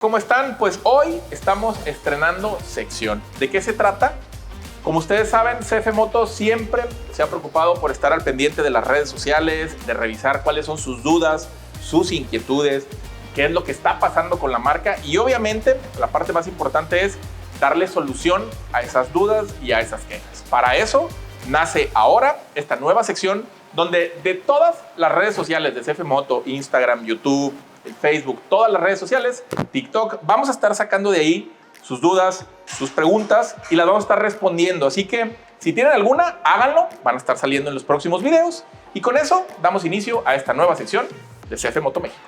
¿Cómo están? Pues hoy estamos estrenando sección. ¿De qué se trata? Como ustedes saben, CF Moto siempre se ha preocupado por estar al pendiente de las redes sociales, de revisar cuáles son sus dudas, sus inquietudes, qué es lo que está pasando con la marca y obviamente la parte más importante es darle solución a esas dudas y a esas quejas. Para eso nace ahora esta nueva sección donde de todas las redes sociales de CF Moto, Instagram, YouTube, Facebook, todas las redes sociales, TikTok, vamos a estar sacando de ahí sus dudas, sus preguntas y las vamos a estar respondiendo. Así que si tienen alguna, háganlo, van a estar saliendo en los próximos videos y con eso damos inicio a esta nueva sección de CF Moto México.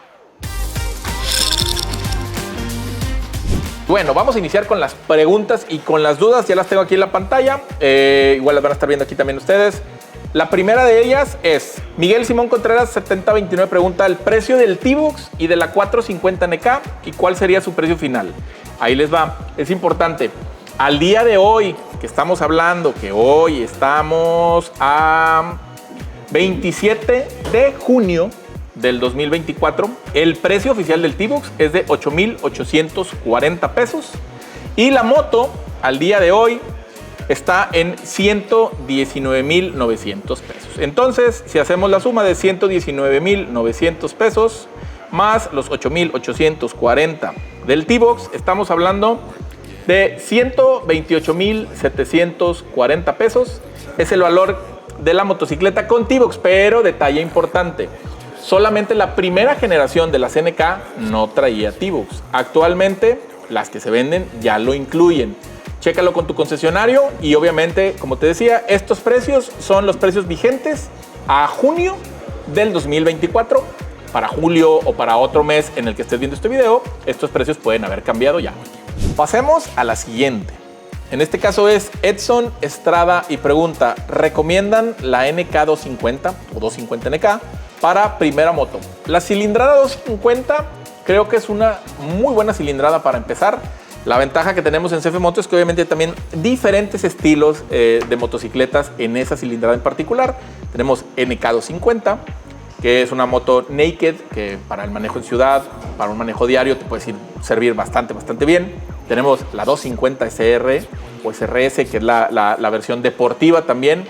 Bueno, vamos a iniciar con las preguntas y con las dudas, ya las tengo aquí en la pantalla, igual las van a estar viendo aquí también ustedes. La primera de ellas es Miguel Simón Contreras 7029 pregunta el precio del T-Box y de la 450NK y cuál sería su precio final. Ahí les va, es importante. Al día de hoy que estamos hablando, que hoy estamos a 27 de junio del 2024, el precio oficial del T-Box es de 8,840 pesos y la moto al día de hoy está en 119,900 pesos. Entonces, si hacemos la suma de 119,900 pesos más los 8,840 del T-Box, estamos hablando de 128,740 pesos. Es el valor de la motocicleta con T-Box, pero detalle importante. Solamente la primera generación de las NK no traía T-Box. Actualmente, las que se venden ya lo incluyen. Chécalo con tu concesionario y obviamente, como te decía, estos precios son los precios vigentes a junio del 2024. Para julio o para otro mes en el que estés viendo este video, estos precios pueden haber cambiado ya. Pasemos a la siguiente. En este caso es Edson Estrada y pregunta, ¿recomiendan la NK250 o 250NK para primera moto? La cilindrada 250 creo que es una muy buena cilindrada para empezar. La ventaja que tenemos en CF Moto es que obviamente también diferentes estilos de motocicletas en esa cilindrada en particular. Tenemos NK250, que es una moto naked, que para el manejo en ciudad, para un manejo diario te puede servir bastante bien. Tenemos la 250 SR o SRS, que es la versión deportiva también.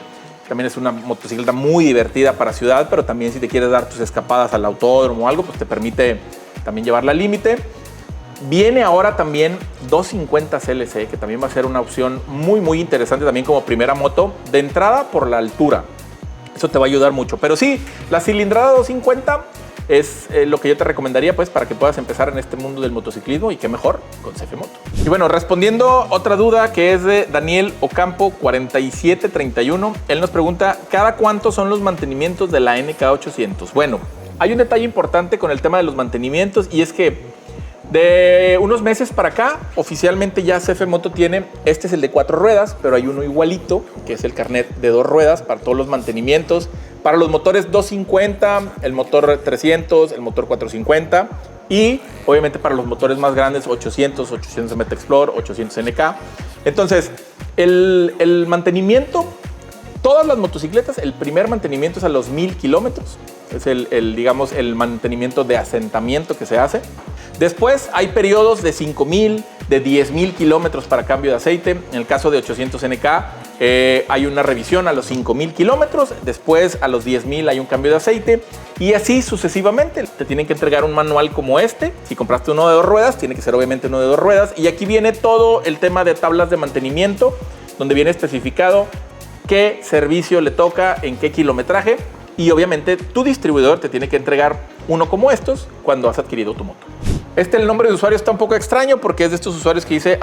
También es una motocicleta muy divertida para ciudad, pero también si te quieres dar tus escapadas al autódromo o algo, pues te permite también llevarla al límite. Viene ahora también 250 CLC, que también va a ser una opción muy interesante también como primera moto. De entrada por la altura, eso te va a ayudar mucho. Pero sí, la cilindrada 250 es lo que yo te recomendaría pues para que puedas empezar en este mundo del motociclismo y qué mejor con CF Moto. Y bueno, respondiendo otra duda que es de Daniel Ocampo 4731, él nos pregunta, ¿cada cuánto son los mantenimientos de la NK800? Bueno, hay un detalle importante con el tema de los mantenimientos y es que de unos meses para acá, oficialmente ya CF Moto tiene, este es el de 4 ruedas, pero hay uno igualito, que es el carnet de 2 ruedas para todos los mantenimientos, para los motores 250, el motor 300, el motor 450 y obviamente para los motores más grandes 800 MT Explorer, 800 NK. Entonces, el mantenimiento, todas las motocicletas, el primer mantenimiento es a los 1000 kilómetros, es digamos, el mantenimiento de asentamiento que se hace. Después hay periodos de 5,000, de 10,000 kilómetros para cambio de aceite. En el caso de 800 NK hay una revisión a los 5,000 kilómetros. Después a los 10,000 hay un cambio de aceite. Y así sucesivamente. Te tienen que entregar un manual como este. Si compraste uno de 2 ruedas, tiene que ser obviamente uno de 2 ruedas. Y aquí viene todo el tema de tablas de mantenimiento, donde viene especificado qué servicio le toca, en qué kilometraje. Y obviamente tu distribuidor te tiene que entregar uno como estos cuando has adquirido tu moto. El nombre de usuario está un poco extraño porque es de estos usuarios que dice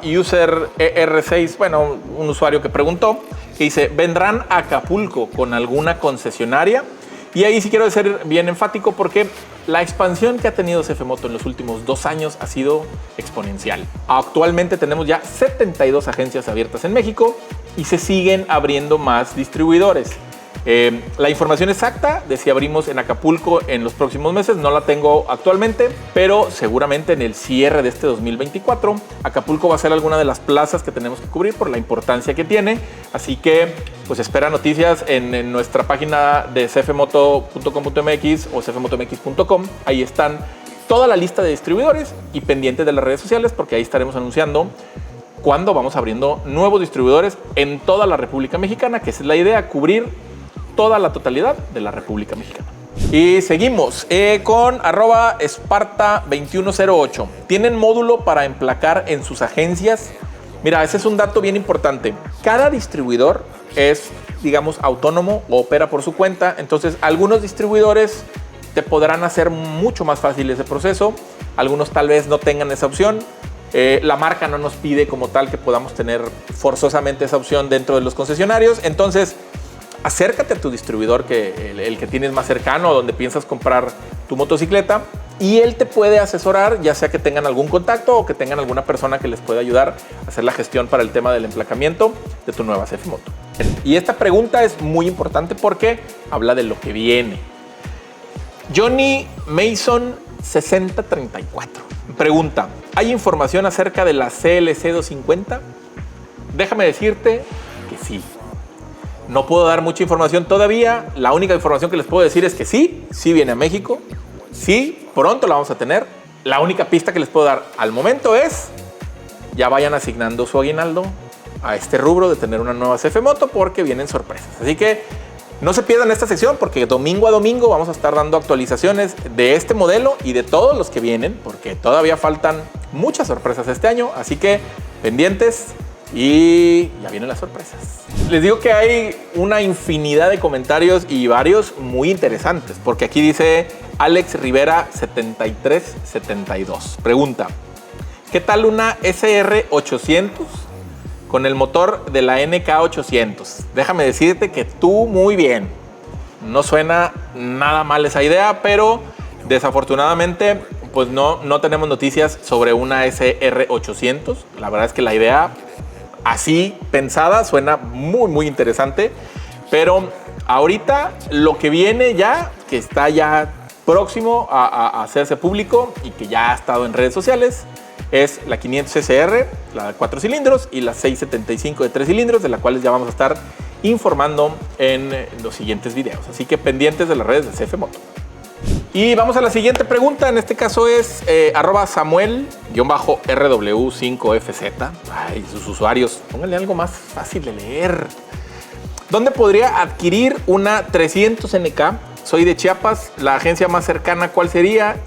@user-er6, bueno, un usuario que preguntó, que dice, ¿vendrán a Acapulco con alguna concesionaria? Y ahí sí quiero ser bien enfático porque la expansión que ha tenido CF Moto en los últimos 2 años ha sido exponencial. Actualmente tenemos ya 72 agencias abiertas en México y se siguen abriendo más distribuidores. La información exacta de si abrimos en Acapulco en los próximos meses no la tengo actualmente, pero seguramente en el cierre de este 2024 Acapulco va a ser alguna de las plazas que tenemos que cubrir por la importancia que tiene, así que pues espera noticias en nuestra página de cfmoto.com.mx o cfmotomx.com, ahí están toda la lista de distribuidores y pendientes de las redes sociales, porque ahí estaremos anunciando cuándo vamos abriendo nuevos distribuidores en toda la República Mexicana, que esa es la idea, cubrir toda la totalidad de la República Mexicana. Y seguimos con @Esparta2108. ¿Tienen módulo para emplacar en sus agencias? Mira, ese es un dato bien importante. Cada distribuidor es, digamos, autónomo o opera por su cuenta. Entonces, algunos distribuidores te podrán hacer mucho más fácil ese proceso. Algunos tal vez no tengan esa opción. La marca no nos pide como tal que podamos tener forzosamente esa opción dentro de los concesionarios. Entonces, acércate a tu distribuidor, el que tienes más cercano, donde piensas comprar tu motocicleta, y él te puede asesorar, ya sea que tengan algún contacto o que tengan alguna persona que les pueda ayudar a hacer la gestión para el tema del emplacamiento de tu nueva CF Moto. Y esta pregunta es muy importante porque habla de lo que viene. Johnny Mason 6034 pregunta: ¿hay información acerca de la CLC 250? Déjame decirte que sí. No puedo dar mucha información todavía. La única información que les puedo decir es que sí viene a México. Sí, pronto la vamos a tener. La única pista que les puedo dar al momento es: ya vayan asignando su aguinaldo a este rubro de tener una nueva CF Moto, porque vienen sorpresas. Así que no se pierdan esta sección, porque domingo a domingo vamos a estar dando actualizaciones de este modelo y de todos los que vienen, porque todavía faltan muchas sorpresas este año. Así que pendientes, y ya vienen las sorpresas. Les digo que hay una infinidad de comentarios y varios muy interesantes, porque aquí dice Alex Rivera 7372. Pregunta: ¿qué tal una SR 800 con el motor de la NK 800? Déjame decirte que tú muy bien. No suena nada mal esa idea, pero desafortunadamente pues no tenemos noticias sobre una SR 800. La verdad es que la idea así pensada suena muy interesante, pero ahorita lo que viene ya, que está ya próximo a hacerse público y que ya ha estado en redes sociales, es la 500 SR, la de 4 cilindros, y la 675 de 3 cilindros, de la cuales ya vamos a estar informando en los siguientes videos. Así que pendientes de las redes de CF Moto. Y vamos a la siguiente pregunta. En este caso es @Samuel-RW5FZ. Ay, sus usuarios, pónganle algo más fácil de leer. ¿Dónde podría adquirir una 300 NK? Soy de Chiapas. La agencia más cercana, ¿cuál sería?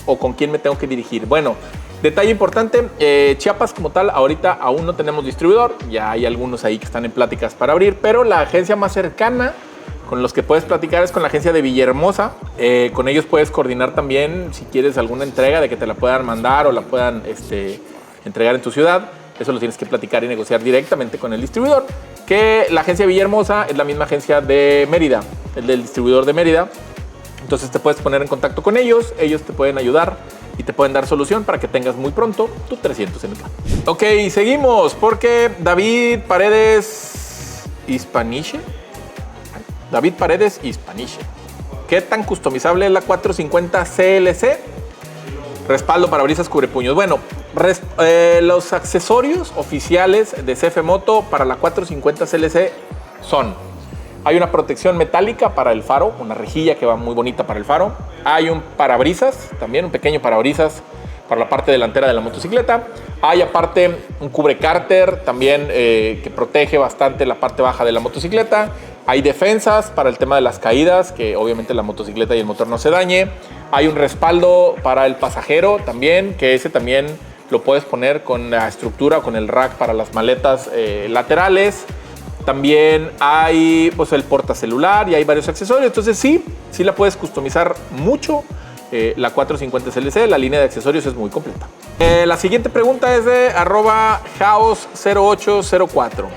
¿O con quién me tengo que dirigir? Bueno, detalle importante, Chiapas como tal, ahorita aún no tenemos distribuidor. Ya hay algunos ahí que están en pláticas para abrir, pero la agencia más cercana con los que puedes platicar es con la agencia de Villahermosa. Con ellos puedes coordinar también si quieres alguna entrega, de que te la puedan mandar o la puedan entregar en tu ciudad. Eso lo tienes que platicar y negociar directamente con el distribuidor, que la agencia de Villahermosa es la misma agencia de Mérida, el del distribuidor de Mérida. Entonces te puedes poner en contacto con ellos, ellos te pueden ayudar y te pueden dar solución para que tengas muy pronto tu 300 NK. Ok, seguimos, porque David Paredes Hispaniche. ¿Qué tan customizable es la 450 CLC? Respaldo, parabrisas, cubrepuños. Bueno, los accesorios oficiales de CF Moto para la 450 CLC son: hay una protección metálica para el faro, una rejilla que va muy bonita para el faro. Hay un parabrisas, también un pequeño parabrisas para la parte delantera de la motocicleta. Hay aparte un cubrecárter también que protege bastante la parte baja de la motocicleta. Hay defensas para el tema de las caídas, que obviamente la motocicleta y el motor no se dañe. Hay un respaldo para el pasajero también, que ese también lo puedes poner con la estructura o con el rack para las maletas laterales. También hay pues el portacelular y hay varios accesorios. Entonces sí la puedes customizar mucho. La 450 CLC, la línea de accesorios es muy completa. La siguiente pregunta es de @Jaos0804.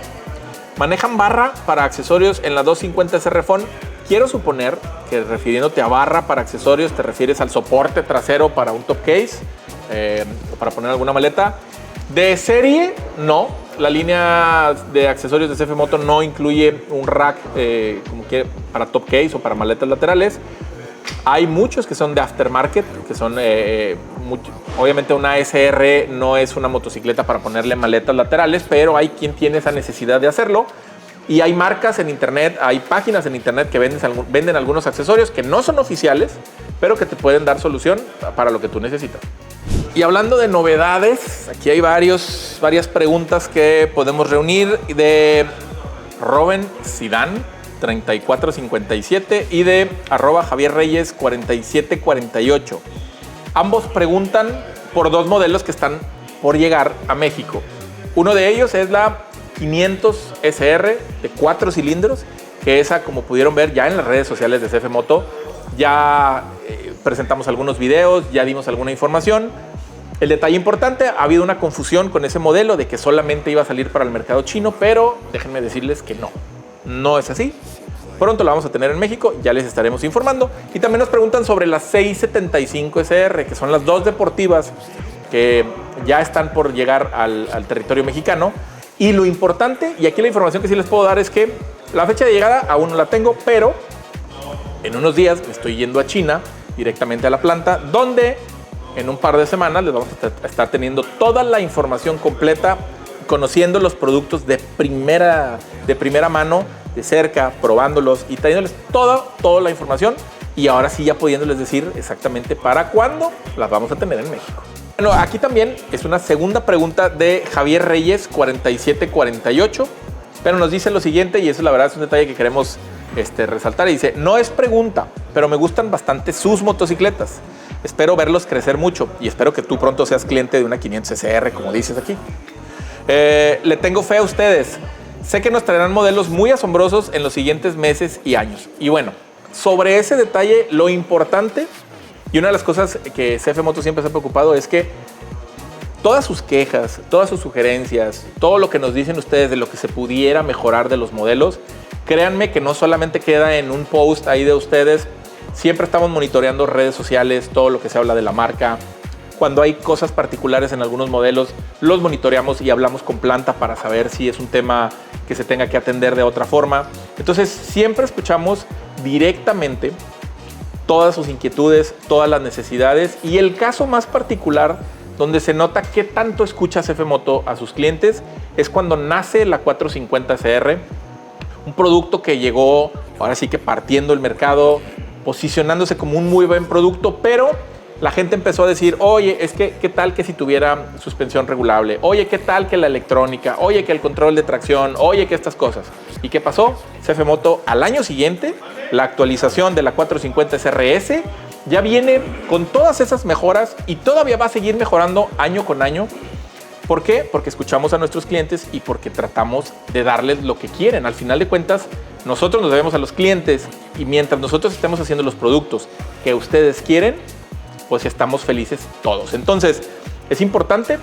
¿Manejan barra para accesorios en la 250 SR-Fon? Quiero suponer que, refiriéndote a barra para accesorios, te refieres al soporte trasero para un top case, para poner alguna maleta. De serie, no. La línea de accesorios de CF Moto no incluye un rack como que para top case o para maletas laterales. Hay muchos que son de aftermarket, que son obviamente una SR no es una motocicleta para ponerle maletas laterales, pero hay quien tiene esa necesidad de hacerlo. Y hay marcas en internet, hay páginas en internet que venden algunos accesorios que no son oficiales, pero que te pueden dar solución para lo que tú necesitas. Y hablando de novedades, aquí hay varias preguntas que podemos reunir de Robin Zidane 3457 y de @JavierReyes 4748. Ambos preguntan por dos modelos que están por llegar a México. Uno de ellos es la 500 SR de 4 cilindros, que esa, como pudieron ver ya en las redes sociales de CF Moto, ya presentamos algunos videos, ya dimos alguna información. El detalle importante, ha habido una confusión con ese modelo de que solamente iba a salir para el mercado chino, pero déjenme decirles que no es así. Pronto la vamos a tener en México, ya les estaremos informando. Y también nos preguntan sobre las 675 SR, que son las dos deportivas que ya están por llegar al territorio mexicano. Y lo importante, y aquí la información que sí les puedo dar, es que la fecha de llegada aún no la tengo, pero en unos días me estoy yendo a China, directamente a la planta, donde en un par de semanas les vamos a estar teniendo toda la información completa, conociendo los productos de primera mano, de cerca, probándolos y trayéndoles toda la información, y ahora sí ya pudiéndoles decir exactamente para cuándo las vamos a tener en México. Bueno, aquí también es una segunda pregunta de Javier Reyes 4748, pero nos dice lo siguiente, y eso la verdad es un detalle que queremos resaltar, y dice: no es pregunta, pero me gustan bastante sus motocicletas. Espero verlos crecer mucho y espero que tú pronto seas cliente de una 500 SR, como dices aquí. Le tengo fe a ustedes. Sé que nos traerán modelos muy asombrosos en los siguientes meses y años. Y bueno, sobre ese detalle, lo importante y una de las cosas que CF Moto siempre se ha preocupado es que todas sus quejas, todas sus sugerencias, todo lo que nos dicen ustedes de lo que se pudiera mejorar de los modelos, créanme que no solamente queda en un post ahí de ustedes. Siempre estamos monitoreando redes sociales, todo lo que se habla de la marca. Cuando hay cosas particulares en algunos modelos, los monitoreamos y hablamos con planta para saber si es un tema que se tenga que atender de otra forma. Entonces, siempre escuchamos directamente todas sus inquietudes, todas las necesidades, y el caso más particular donde se nota qué tanto escucha CF Moto a sus clientes es cuando nace la 450 SR, un producto que llegó ahora sí que partiendo el mercado, posicionándose como un muy buen producto, pero la gente empezó a decir: oye, es que qué tal que si tuviera suspensión regulable, oye, qué tal que la electrónica, oye, que el control de tracción, oye, que estas cosas. ¿Y qué pasó? CF Moto al año siguiente, la actualización de la 450 SRS ya viene con todas esas mejoras y todavía va a seguir mejorando año con año. ¿Por qué? Porque escuchamos a nuestros clientes y porque tratamos de darles lo que quieren. Al final de cuentas, nosotros nos debemos a los clientes, y mientras nosotros estemos haciendo los productos que ustedes quieren, pues estamos felices todos. Entonces, es importante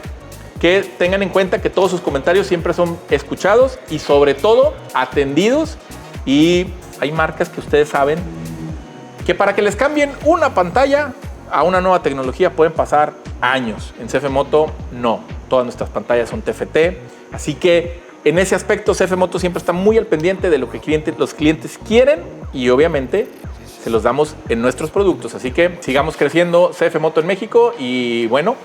que tengan en cuenta que todos sus comentarios siempre son escuchados y sobre todo atendidos. Y hay marcas que ustedes saben que para que les cambien una pantalla a una nueva tecnología pueden pasar años. En CF Moto no, todas nuestras pantallas son TFT, así que en ese aspecto CF Moto siempre está muy al pendiente de lo que los clientes quieren, y obviamente se los damos en nuestros productos. Así que sigamos creciendo CF Moto en México. Y bueno,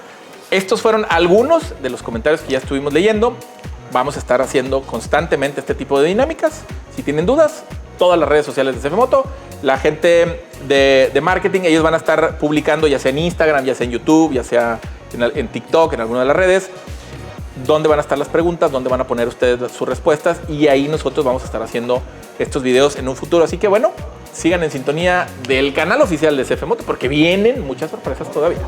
estos fueron algunos de los comentarios que ya estuvimos leyendo. Vamos a estar haciendo constantemente este tipo de dinámicas. Si tienen dudas, todas las redes sociales de CF Moto, la gente de marketing, ellos van a estar publicando ya sea en Instagram, ya sea en YouTube, ya sea en TikTok, en alguna de las redes, dónde van a estar las preguntas, dónde van a poner ustedes sus respuestas, y ahí nosotros vamos a estar haciendo estos videos en un futuro. Así que bueno, sigan en sintonía del canal oficial de CF Moto porque vienen muchas sorpresas todavía.